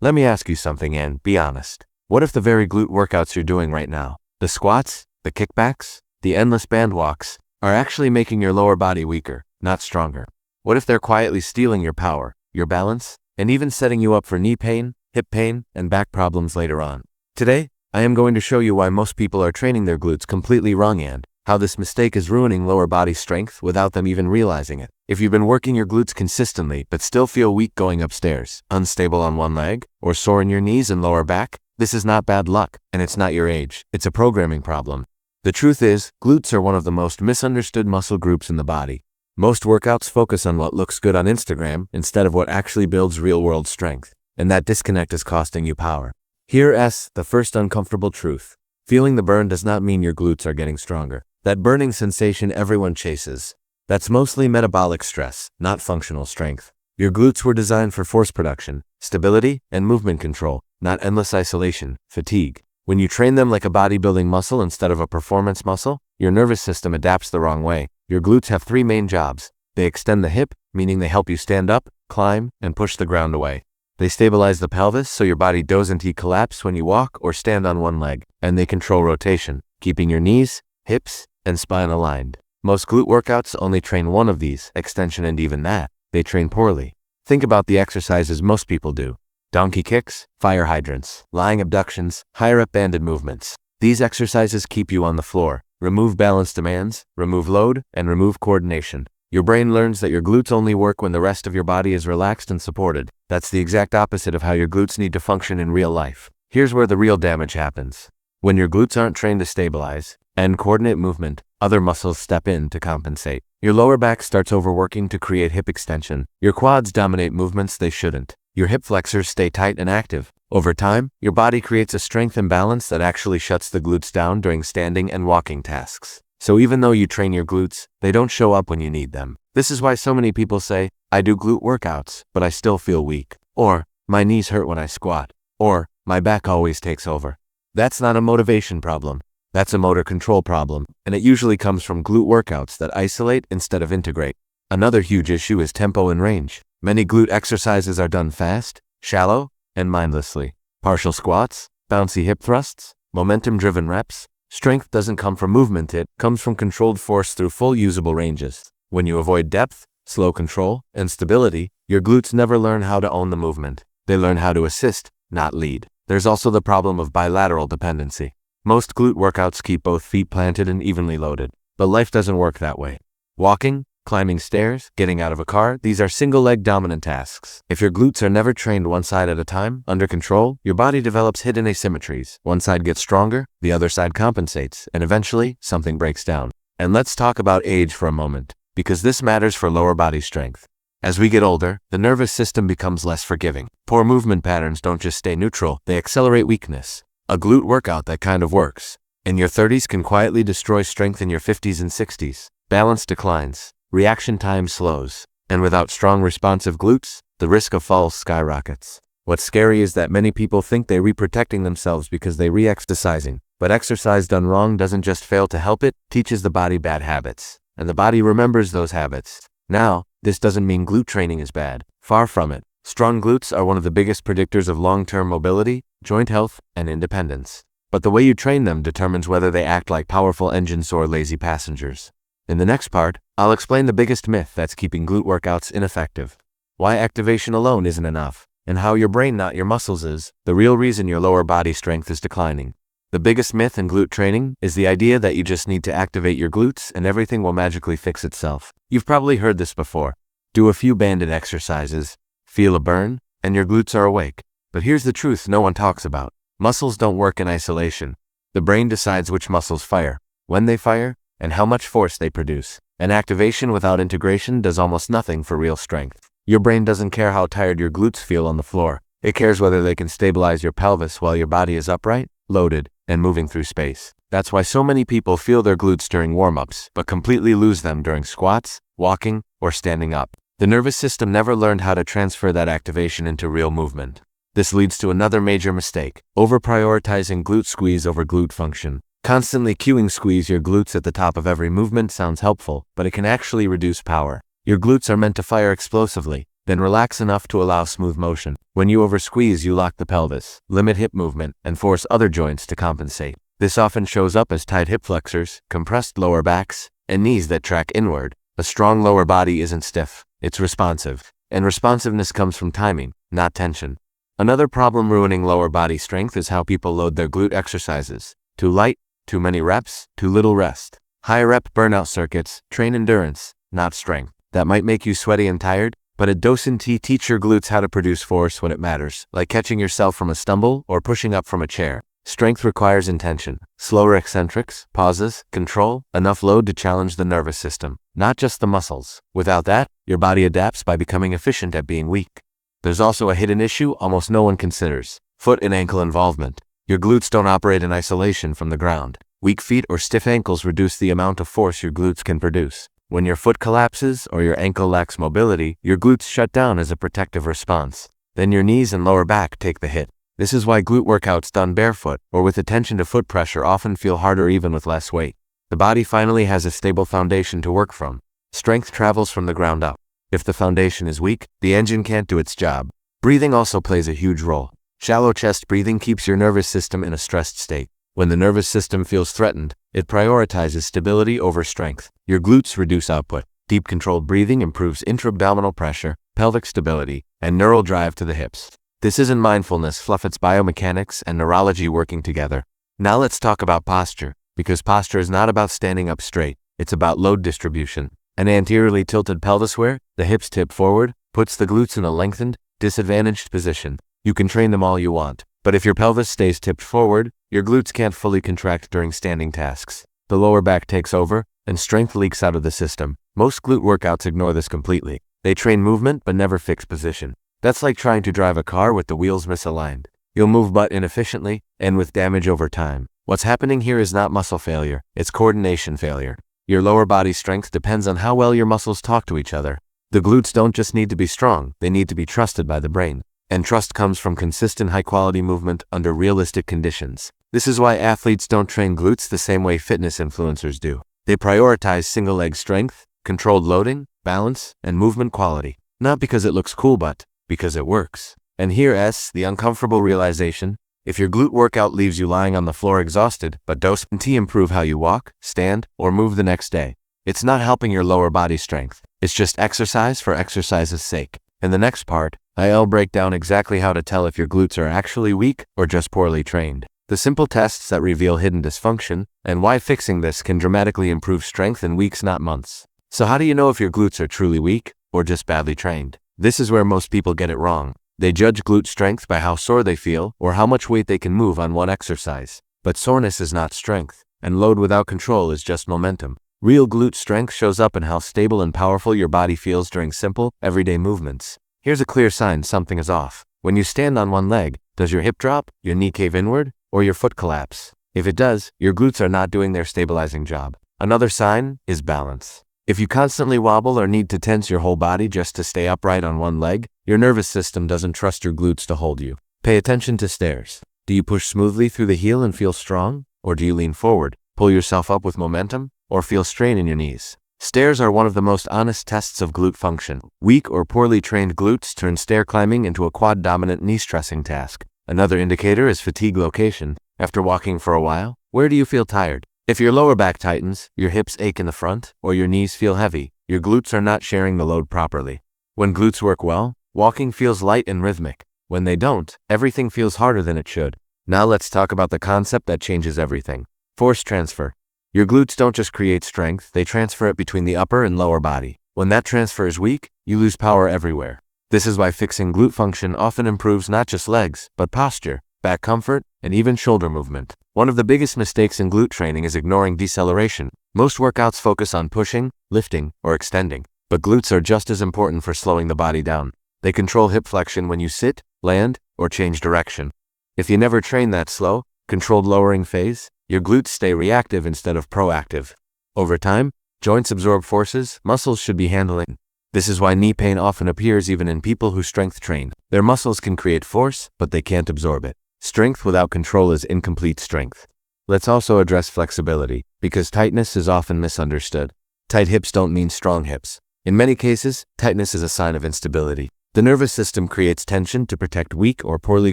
Let me ask you something and be honest. What if the very glute workouts you're doing right now, the squats, the kickbacks, the endless band walks, are actually making your lower body weaker, not stronger? What if they're quietly stealing your power, your balance, and even setting you up for knee pain, hip pain, and back problems later on? Today, I am going to show you why most people are training their glutes completely wrong and how this mistake is ruining lower body strength without them even realizing it. If you've been working your glutes consistently but still feel weak going upstairs, unstable on one leg, or sore in your knees and lower back, this is not bad luck, and it's not your age. It's a programming problem. The truth is, glutes are one of the most misunderstood muscle groups in the body. Most workouts focus on what looks good on Instagram instead of what actually builds real-world strength, and that disconnect is costing you power. Here's the first uncomfortable truth. Feeling the burn does not mean your glutes are getting stronger. That burning sensation everyone chases, that's mostly metabolic stress, not functional strength. Your glutes were designed for force production, stability, and movement control, not endless isolation, fatigue. When you train them like a bodybuilding muscle instead of a performance muscle, your nervous system adapts the wrong way. Your glutes have three main jobs. They extend the hip, meaning they help you stand up, climb, and push the ground away. They stabilize the pelvis so your body doesn't collapse when you walk or stand on one leg. And they control rotation, keeping your knees, hips, and spine aligned. Most glute workouts only train one of these, extension, and even that, they train poorly. Think about the exercises most people do. Donkey kicks, fire hydrants, lying abductions, higher up banded movements. These exercises keep you on the floor, remove balance demands, remove load, and remove coordination. Your brain learns that your glutes only work when the rest of your body is relaxed and supported. That's the exact opposite of how your glutes need to function in real life. Here's where the real damage happens. When your glutes aren't trained to stabilize and coordinate movement, other muscles step in to compensate. Your lower back starts overworking to create hip extension. Your quads dominate movements they shouldn't. Your hip flexors stay tight and active. Over time, your body creates a strength imbalance that actually shuts the glutes down during standing and walking tasks. So even though you train your glutes, they don't show up when you need them. This is why so many people say, I do glute workouts, but I still feel weak. Or, my knees hurt when I squat. Or, my back always takes over. That's not a motivation problem. That's a motor control problem, and it usually comes from glute workouts that isolate instead of integrate. Another huge issue is tempo and range. Many glute exercises are done fast, shallow, and mindlessly. Partial squats, bouncy hip thrusts, momentum-driven reps. Strength doesn't come from movement, it comes from controlled force through full usable ranges. When you avoid depth, slow control, and stability, your glutes never learn how to own the movement. They learn how to assist, not lead. There's also the problem of bilateral dependency. Most glute workouts keep both feet planted and evenly loaded, but life doesn't work that way. Walking, climbing stairs, getting out of a car, these are single-leg dominant tasks. If your glutes are never trained one side at a time, under control, your body develops hidden asymmetries. One side gets stronger, the other side compensates, and eventually, something breaks down. And let's talk about age for a moment, because this matters for lower body strength. As we get older, the nervous system becomes less forgiving. Poor movement patterns don't just stay neutral, they accelerate weakness. A glute workout that kind of works in your 30s can quietly destroy strength in your 50s and 60s. Balance declines, reaction time slows, and without strong responsive glutes, the risk of falls skyrockets. What's scary is that many people think they're re-protecting themselves because they re-exercising, but exercise done wrong doesn't just fail to help, it teaches the body bad habits, and the body remembers those habits. Now, this doesn't mean glute training is bad. Far from it. Strong glutes are one of the biggest predictors of long-term mobility, joint health, and independence. But the way you train them determines whether they act like powerful engines or lazy passengers. In the next part, I'll explain the biggest myth that's keeping glute workouts ineffective, why activation alone isn't enough, and how your brain, not your muscles, is the real reason your lower body strength is declining. The biggest myth in glute training is the idea that you just need to activate your glutes and everything will magically fix itself. You've probably heard this before. Do a few banded exercises, feel a burn, and your glutes are awake. But here's the truth no one talks about. Muscles don't work in isolation. The brain decides which muscles fire, when they fire, and how much force they produce. And activation without integration does almost nothing for real strength. Your brain doesn't care how tired your glutes feel on the floor. It cares whether they can stabilize your pelvis while your body is upright, loaded, and moving through space. That's why so many people feel their glutes during warm-ups, but completely lose them during squats, walking, or standing up. The nervous system never learned how to transfer that activation into real movement. This leads to another major mistake, over-prioritizing glute squeeze over glute function. Constantly cueing squeeze your glutes at the top of every movement sounds helpful, but it can actually reduce power. Your glutes are meant to fire explosively, then relax enough to allow smooth motion. When you oversqueeze, you lock the pelvis, limit hip movement, and force other joints to compensate. This often shows up as tight hip flexors, compressed lower backs, and knees that track inward. A strong lower body isn't stiff, it's responsive. And responsiveness comes from timing, not tension. Another problem ruining lower body strength is how people load their glute exercises. Too light, too many reps, too little rest. High rep burnout circuits train endurance, not strength. That might make you sweaty and tired, but at Docent teach your glutes how to produce force when it matters, like catching yourself from a stumble or pushing up from a chair. Strength requires intention, slower eccentrics, pauses, control, enough load to challenge the nervous system, not just the muscles. Without that, your body adapts by becoming efficient at being weak. There's also a hidden issue almost no one considers: foot and ankle involvement. Your glutes don't operate in isolation from the ground. Weak feet or stiff ankles reduce the amount of force your glutes can produce. When your foot collapses or your ankle lacks mobility, your glutes shut down as a protective response. Then your knees and lower back take the hit. This is why glute workouts done barefoot or with attention to foot pressure often feel harder even with less weight. The body finally has a stable foundation to work from. Strength travels from the ground up. If the foundation is weak, the engine can't do its job. Breathing also plays a huge role. Shallow chest breathing keeps your nervous system in a stressed state. When the nervous system feels threatened, it prioritizes stability over strength. Your glutes reduce output. Deep controlled breathing improves intra-abdominal pressure, pelvic stability, and neural drive to the hips. This isn't mindfulness fluff, it's biomechanics and neurology working together. Now let's talk about posture, because posture is not about standing up straight, it's about load distribution. An anteriorly tilted pelvis where the hips tip forward puts the glutes in a lengthened, disadvantaged position. You can train them all you want, but if your pelvis stays tipped forward, your glutes can't fully contract during standing tasks. The lower back takes over, and strength leaks out of the system. Most glute workouts ignore this completely. They train movement but never fix position. That's like trying to drive a car with the wheels misaligned. You'll move but inefficiently, and with damage over time. What's happening here is not muscle failure, it's coordination failure. Your lower body strength depends on how well your muscles talk to each other. The glutes don't just need to be strong, they need to be trusted by the brain. And trust comes from consistent high-quality movement under realistic conditions. This is why athletes don't train glutes the same way fitness influencers do. They prioritize single-leg strength, controlled loading, balance, and movement quality. Not because it looks cool, but because it works. And here's the uncomfortable realization: if your glute workout leaves you lying on the floor exhausted, but Docent improve how you walk, stand, or move the next day, it's not helping your lower body strength. It's just exercise for exercise's sake. In the next part, I'll break down exactly how to tell if your glutes are actually weak or just poorly trained. The simple tests that reveal hidden dysfunction, and why fixing this can dramatically improve strength in weeks, not months. So how do you know if your glutes are truly weak or just badly trained? This is where most people get it wrong. They judge glute strength by how sore they feel or how much weight they can move on one exercise. But soreness is not strength, and load without control is just momentum. Real glute strength shows up in how stable and powerful your body feels during simple, everyday movements. Here's a clear sign something is off. When you stand on one leg, does your hip drop, your knee cave inward, or your foot collapse? If it does, your glutes are not doing their stabilizing job. Another sign is balance. If you constantly wobble or need to tense your whole body just to stay upright on one leg, your nervous system doesn't trust your glutes to hold you. Pay attention to stairs. Do you push smoothly through the heel and feel strong? Or do you lean forward, pull yourself up with momentum, or feel strain in your knees? Stairs are one of the most honest tests of glute function. Weak or poorly trained glutes turn stair climbing into a quad-dominant knee-stressing task. Another indicator is fatigue location. After walking for a while, where do you feel tired? If your lower back tightens, your hips ache in the front, or your knees feel heavy, your glutes are not sharing the load properly. When glutes work well, walking feels light and rhythmic. When they don't, everything feels harder than it should. Now let's talk about the concept that changes everything: force transfer. Your glutes don't just create strength, they transfer it between the upper and lower body. When that transfer is weak, you lose power everywhere. This is why fixing glute function often improves not just legs, but posture, back comfort, and even shoulder movement. One of the biggest mistakes in glute training is ignoring deceleration. Most workouts focus on pushing, lifting, or extending, but glutes are just as important for slowing the body down. They control hip flexion when you sit, land, or change direction. If you never train that slow, controlled lowering phase, your glutes stay reactive instead of proactive. Over time, joints absorb forces muscles should be handling. This is why knee pain often appears even in people who strength train. Their muscles can create force, but they can't absorb it. Strength without control is incomplete strength. Let's also address flexibility, because tightness is often misunderstood. Tight hips don't mean strong hips. In many cases, tightness is a sign of instability. The nervous system creates tension to protect weak or poorly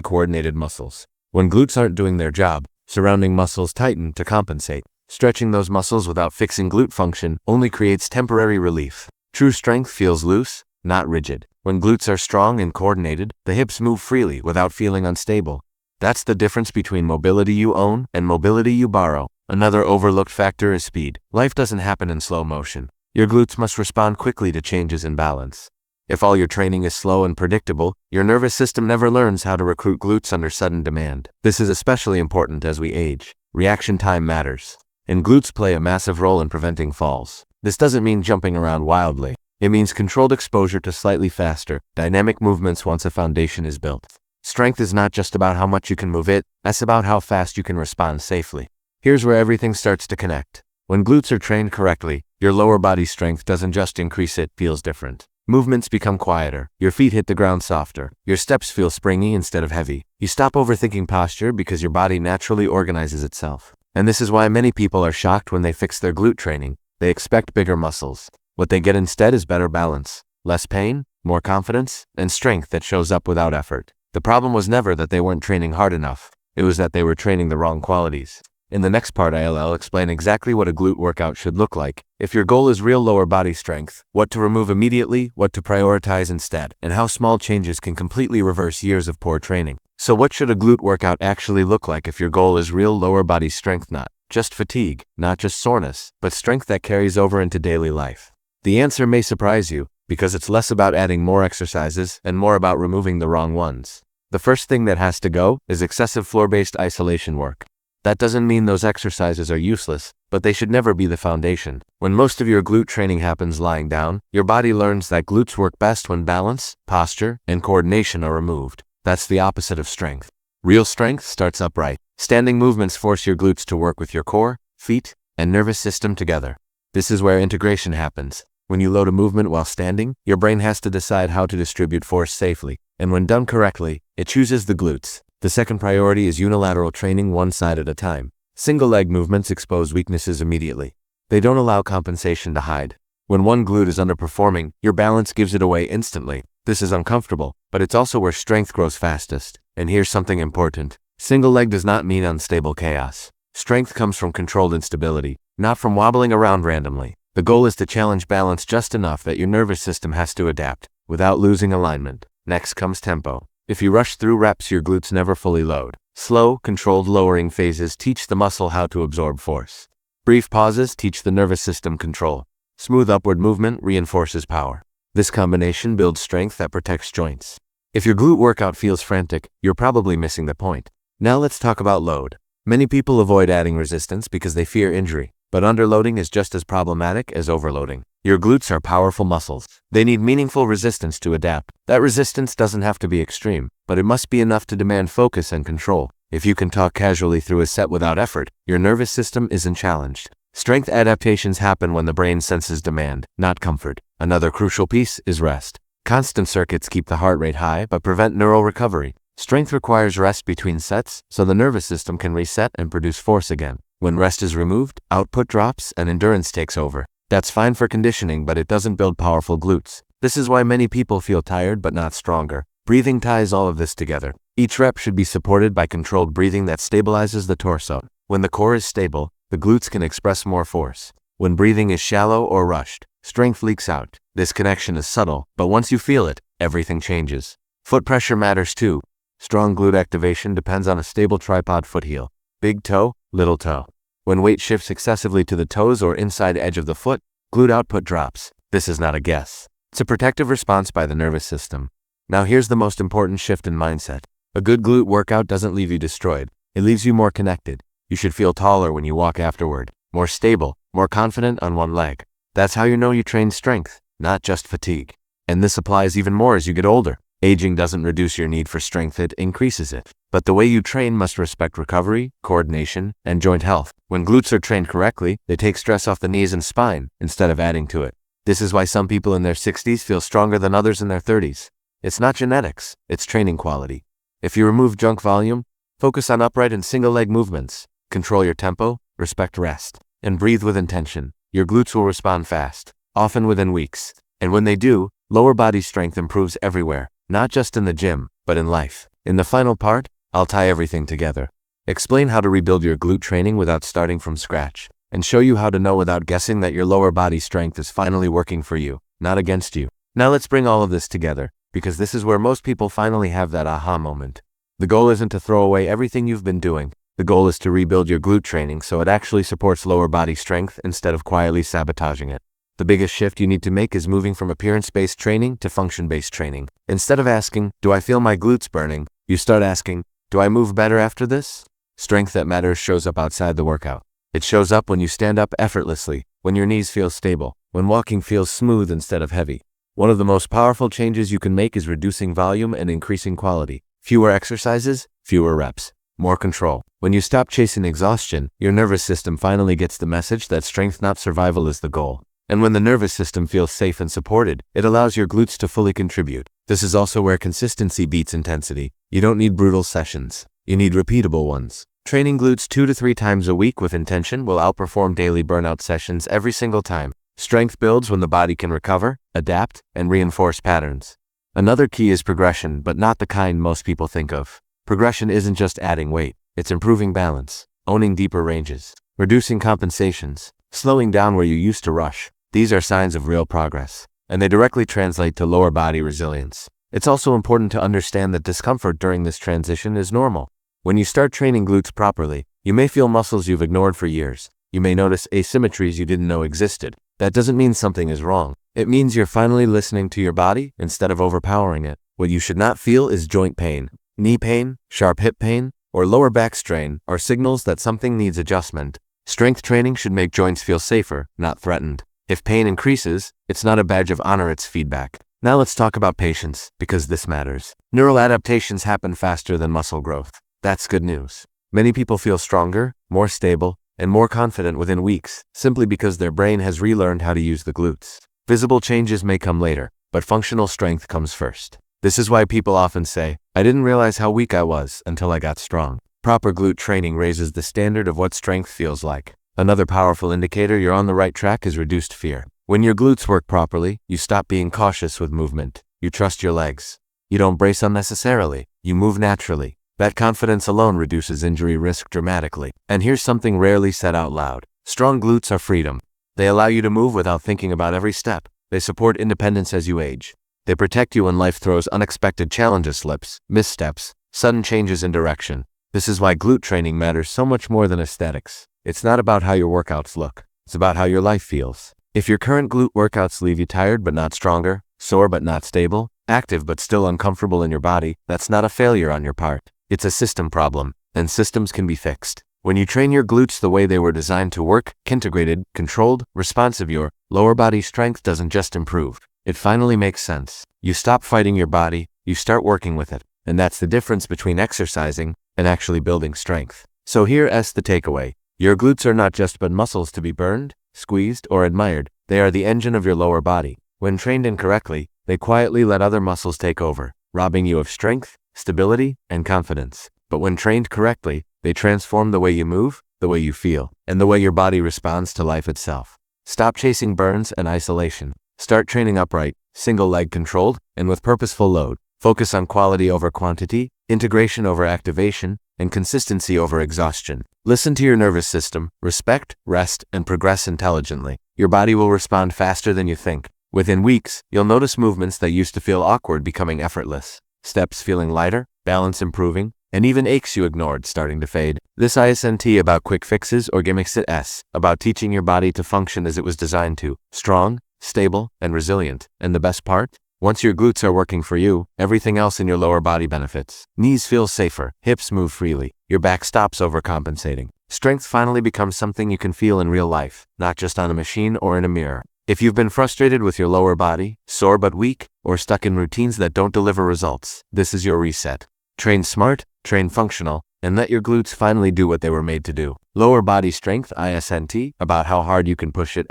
coordinated muscles. When glutes aren't doing their job, surrounding muscles tighten to compensate. Stretching those muscles without fixing glute function only creates temporary relief. True strength feels loose, not rigid. When glutes are strong and coordinated, the hips move freely without feeling unstable. That's the difference between mobility you own and mobility you borrow. Another overlooked factor is speed. Life doesn't happen in slow motion. Your glutes must respond quickly to changes in balance. If all your training is slow and predictable, your nervous system never learns how to recruit glutes under sudden demand. This is especially important as we age. Reaction time matters, and glutes play a massive role in preventing falls. This doesn't mean jumping around wildly. It means controlled exposure to slightly faster, dynamic movements once a foundation is built. Strength is not just about how much you can move it, that's about how fast you can respond safely. Here's where everything starts to connect. When glutes are trained correctly, your lower body strength doesn't just increase, it feels different. Movements become quieter, your feet hit the ground softer, your steps feel springy instead of heavy. You stop overthinking posture because your body naturally organizes itself. And this is why many people are shocked when they fix their glute training. They expect bigger muscles. What they get instead is better balance, less pain, more confidence, and strength that shows up without effort. The problem was never that they weren't training hard enough. It was that they were training the wrong qualities. In the next part, I'll explain exactly what a glute workout should look like. If your goal is real lower body strength, what to remove immediately, what to prioritize instead, and how small changes can completely reverse years of poor training. So what should a glute workout actually look like if your goal is real lower body strength, not just fatigue, not just soreness, but strength that carries over into daily life? The answer may surprise you, because it's less about adding more exercises and more about removing the wrong ones. The first thing that has to go is excessive floor-based isolation work. That doesn't mean those exercises are useless, but they should never be the foundation. When most of your glute training happens lying down, your body learns that glutes work best when balance, posture, and coordination are removed. That's the opposite of strength. Real strength starts upright. Standing movements force your glutes to work with your core, feet, and nervous system together. This is where integration happens. When you load a movement while standing, your brain has to decide how to distribute force safely, and when done correctly, it chooses the glutes. The second priority is unilateral training, one side at a time. Single leg movements expose weaknesses immediately. They don't allow compensation to hide. When one glute is underperforming, your balance gives it away instantly. This is uncomfortable, but it's also where strength grows fastest. And here's something important. Single leg does not mean unstable chaos. Strength comes from controlled instability, not from wobbling around randomly. The goal is to challenge balance just enough that your nervous system has to adapt, without losing alignment. Next comes tempo. If you rush through reps, your glutes never fully load. Slow, controlled lowering phases teach the muscle how to absorb force. Brief pauses teach the nervous system control. Smooth upward movement reinforces power. This combination builds strength that protects joints. If your glute workout feels frantic, you're probably missing the point. Now let's talk about load. Many people avoid adding resistance because they fear injury, but underloading is just as problematic as overloading. Your glutes are powerful muscles. They need meaningful resistance to adapt. That resistance doesn't have to be extreme, but it must be enough to demand focus and control. If you can talk casually through a set without effort, your nervous system isn't challenged. Strength adaptations happen when the brain senses demand, not comfort. Another crucial piece is rest. Constant circuits keep the heart rate high but prevent neural recovery. Strength requires rest between sets so the nervous system can reset and produce force again. When rest is removed, output drops and endurance takes over. That's fine for conditioning, but it doesn't build powerful glutes. This is why many people feel tired but not stronger. Breathing ties all of this together. Each rep should be supported by controlled breathing that stabilizes the torso. When the core is stable, the glutes can express more force. When breathing is shallow or rushed, strength leaks out. This connection is subtle, but once you feel it, everything changes. Foot pressure matters too. Strong glute activation depends on a stable tripod foot heel. Big toe, little toe. When weight shifts excessively to the toes or inside edge of the foot, glute output drops. This is not a guess. It's a protective response by the nervous system. Now here's the most important shift in mindset. A good glute workout doesn't leave you destroyed. It leaves you more connected. You should feel taller when you walk afterward, more stable, more confident on one leg. That's how you know you train strength, not just fatigue. And this applies even more as you get older. Aging doesn't reduce your need for strength, it increases it. But the way you train must respect recovery, coordination, and joint health. When glutes are trained correctly, they take stress off the knees and spine instead of adding to it. This is why some people in their 60s feel stronger than others in their 30s. It's not genetics, it's training quality. If you remove junk volume, focus on upright and single leg movements, control your tempo, respect rest, and breathe with intention, your glutes will respond fast, often within weeks. And when they do, lower body strength improves everywhere. not just in the gym, but in life. In the final part, I'll tie everything together. Explain how to rebuild your glute training without starting from scratch, and show you how to know without guessing that your lower body strength is finally working for you, not against you. Now let's bring all of this together, because this is where most people finally have that aha moment. The goal isn't to throw away everything you've been doing. The goal is to rebuild your glute training so it actually supports lower body strength instead of quietly sabotaging it. The biggest shift you need to make is moving from appearance-based training to function-based training. Instead of asking, do I feel my glutes burning? You start asking, do I move better after this? Strength that matters shows up outside the workout. It shows up when you stand up effortlessly, when your knees feel stable, when walking feels smooth instead of heavy. One of the most powerful changes you can make is reducing volume and increasing quality. Fewer exercises, fewer reps, more control. When you stop chasing exhaustion, your nervous system finally gets the message that strength, not survival, is the goal. And when the nervous system feels safe and supported, it allows your glutes to fully contribute. This is also where consistency beats intensity. You don't need brutal sessions. You need repeatable ones. Training glutes 2 to 3 times a week with intention will outperform daily burnout sessions every single time. Strength builds when the body can recover, adapt, and reinforce patterns. Another key is progression, but not the kind most people think of. Progression isn't just adding weight. It's improving balance, owning deeper ranges, reducing compensations, slowing down where you used to rush. These are signs of real progress, and they directly translate to lower body resilience. It's also important to understand that discomfort during this transition is normal. When you start training glutes properly, you may feel muscles you've ignored for years. You may notice asymmetries you didn't know existed. That doesn't mean something is wrong. It means you're finally listening to your body instead of overpowering it. What you should not feel is joint pain, knee pain, sharp hip pain, or lower back strain are signals that something needs adjustment. Strength training should make joints feel safer, not threatened. If pain increases, it's not a badge of honor, it's feedback. Now let's talk about patience, because this matters. Neural adaptations happen faster than muscle growth. That's good news. Many people feel stronger, more stable, and more confident within weeks, simply because their brain has relearned how to use the glutes. Visible changes may come later, but functional strength comes first. This is why people often say, I didn't realize how weak I was until I got strong. Proper glute training raises the standard of what strength feels like. Another powerful indicator you're on the right track is reduced fear. When your glutes work properly, you stop being cautious with movement. You trust your legs. You don't brace unnecessarily. You move naturally. That confidence alone reduces injury risk dramatically. And here's something rarely said out loud. Strong glutes are freedom. They allow you to move without thinking about every step. They support independence as you age. They protect you when life throws unexpected challenges, slips, missteps, sudden changes in direction. This is why glute training matters so much more than aesthetics. It's not about how your workouts look. It's about how your life feels. If your current glute workouts leave you tired but not stronger, sore but not stable, active but still uncomfortable in your body, that's not a failure on your part. It's a system problem, and systems can be fixed. When you train your glutes the way they were designed to work, integrated, controlled, responsive, your lower body strength doesn't just improve. It finally makes sense. You stop fighting your body, you start working with it. And that's the difference between exercising and actually building strength. So here's the takeaway. Your glutes are not just but muscles to be burned, squeezed, or admired. They are the engine of your lower body. When trained incorrectly, they quietly let other muscles take over, robbing you of strength, stability, and confidence. But when trained correctly, they transform the way you move, the way you feel, and the way your body responds to life itself. Stop chasing burns and isolation. Start training upright, single leg controlled, and with purposeful load. Focus on quality over quantity, integration over activation, and consistency over exhaustion. Listen to your nervous system, respect, rest, and progress intelligently. Your body will respond faster than you think. Within weeks, you'll notice movements that used to feel awkward becoming effortless. Steps feeling lighter, balance improving, and even aches you ignored starting to fade. This isn't about quick fixes or gimmicks, it's about teaching your body to function as it was designed to. Strong, stable, and resilient. And the best part? Once your glutes are working for you, everything else in your lower body benefits. Knees feel safer, hips move freely, your back stops overcompensating. Strength finally becomes something you can feel in real life, not just on a machine or in a mirror. If you've been frustrated with your lower body, sore but weak, or stuck in routines that don't deliver results, this is your reset. Train smart, train functional, and let your glutes finally do what they were made to do. Lower body strength isn't about how hard you can push it,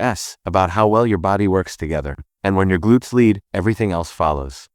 about how well your body works together. And when your glutes lead, everything else follows.